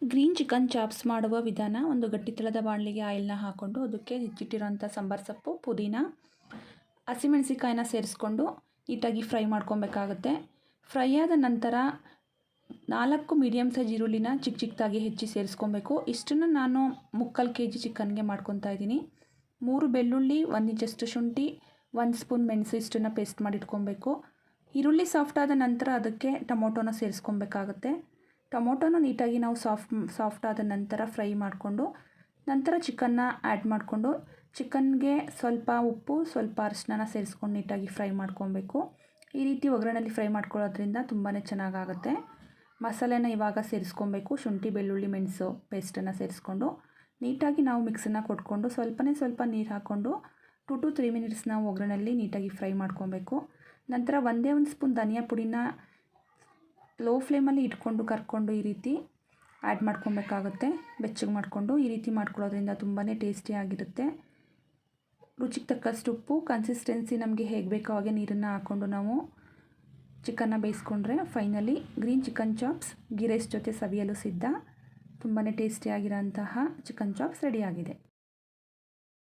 Green chicken chops ಮಾಡುವ ವಿಧಾನ. ಒಂದು ಗಟ್ಟಿ ತಳದ ಬಾಣಲಿಗೆ ಆಯಿಲ್ನ ಹಾಕ್ಕೊಂಡು ಅದಕ್ಕೆ ಹೆಚ್ಚಿಟ್ಟಿರೋಂಥ ಸಾಂಬಾರು ಸೊಪ್ಪು, ಪುದೀನ, ಹಸಿಮೆಣಸಿಕಾಯಿನ ಸೇರಿಸ್ಕೊಂಡು ನೀಟಾಗಿ ಫ್ರೈ ಮಾಡ್ಕೊಬೇಕಾಗುತ್ತೆ. ಫ್ರೈ ಆದ ನಂತರ 4 ಮೀಡಿಯಮ್ ಸೈಜ್ ಈರುಳ್ಳಿನ ಚಿಕ್ಕ ಚಿಕ್ಕದಾಗಿ ಹೆಚ್ಚಿ ಸೇರಿಸ್ಕೊಬೇಕು. ಇಷ್ಟನ್ನು ನಾನು 3/4 kg ಚಿಕನ್ಗೆ ಮಾಡ್ಕೊತಾ ಇದ್ದೀನಿ. 3 ಬೆಳ್ಳುಳ್ಳಿ, 1 ಇಂಚಷ್ಟು ಶುಂಠಿ, 1 ಸ್ಪೂನ್ ಮೆಣಸು ಇಷ್ಟನ್ನು ಪೇಸ್ಟ್ ಮಾಡಿಟ್ಕೊಬೇಕು. ಈರುಳ್ಳಿ ಸಾಫ್ಟ್ ಆದ ನಂತರ ಅದಕ್ಕೆ ಟೊಮೊಟೊನ ಸೇರಿಸ್ಕೊಬೇಕಾಗುತ್ತೆ. ಟೊಮೊಟೊನ ನೀಟಾಗಿ ನಾವು ಸಾಫ್ಟ್ ಆದ ನಂತರ ಫ್ರೈ ಮಾಡಿಕೊಂಡು ನಂತರ ಚಿಕನ್ನ ಆ್ಯಡ್ ಮಾಡಿಕೊಂಡು ಚಿಕನ್ಗೆ ಸ್ವಲ್ಪ ಉಪ್ಪು, ಸ್ವಲ್ಪ ಅರಿಶಿನ ಸೇರಿಸ್ಕೊಂಡು ನೀಟಾಗಿ ಫ್ರೈ ಮಾಡ್ಕೊಬೇಕು. ಈ ರೀತಿ ಒಗ್ಗರಣೆಯಲ್ಲಿ ಫ್ರೈ ಮಾಡ್ಕೊಳ್ಳೋದ್ರಿಂದ ತುಂಬಾ ಚೆನ್ನಾಗಾಗುತ್ತೆ. ಮಸಾಲೆನ ಇವಾಗ ಸೇರಿಸ್ಕೊಬೇಕು. ಶುಂಠಿ, ಬೆಳ್ಳುಳ್ಳಿ, ಮೆಣಸು ಪೇಸ್ಟನ್ನು ಸೇರಿಸ್ಕೊಂಡು ನೀಟಾಗಿ ನಾವು ಮಿಕ್ಸನ್ನು ಕೊಟ್ಕೊಂಡು ಸ್ವಲ್ಪ ನೀರು ಹಾಕ್ಕೊಂಡು 2 to 3 ಮಿನಿಟ್ಸ್ ನಾವು ಒಗ್ಗರಣೆಯಲ್ಲಿ ನೀಟಾಗಿ ಫ್ರೈ ಮಾಡ್ಕೊಬೇಕು. ನಂತರ 1 ಸ್ಪೂನ್ ಧನಿಯಾ ಪುಡಿನ ಲೋ ಫ್ಲೇಮಲ್ಲಿ ಇಟ್ಕೊಂಡು ಕರ್ಕೊಂಡು ಈ ರೀತಿ ಆ್ಯಡ್ ಮಾಡ್ಕೊಬೇಕಾಗುತ್ತೆ. ಬೆಚ್ಚಗೆ ಮಾಡಿಕೊಂಡು ಈ ರೀತಿ ಮಾಡ್ಕೊಳ್ಳೋದ್ರಿಂದ ತುಂಬಾ ಟೇಸ್ಟಿಯಾಗಿರುತ್ತೆ. ರುಚಿಗೆ ತಕ್ಕಷ್ಟು ಉಪ್ಪು, ಕನ್ಸಿಸ್ಟೆನ್ಸಿ ನಮಗೆ ಹೇಗೆ ಬೇಕೋ ಹಾಗೆ ನೀರನ್ನು ಹಾಕ್ಕೊಂಡು ನಾವು ಚಿಕನ್ನ ಬೇಯಿಸ್ಕೊಂಡ್ರೆ finally green chicken chops ghee rice ಜೊತೆ ಸವಿಯಲು ಸಿದ್ಧ. ತುಂಬಾ ಟೇಸ್ಟಿಯಾಗಿರೋಂತಹ ಚಿಕನ್ ಚಾಪ್ಸ್ ರೆಡಿಯಾಗಿದೆ.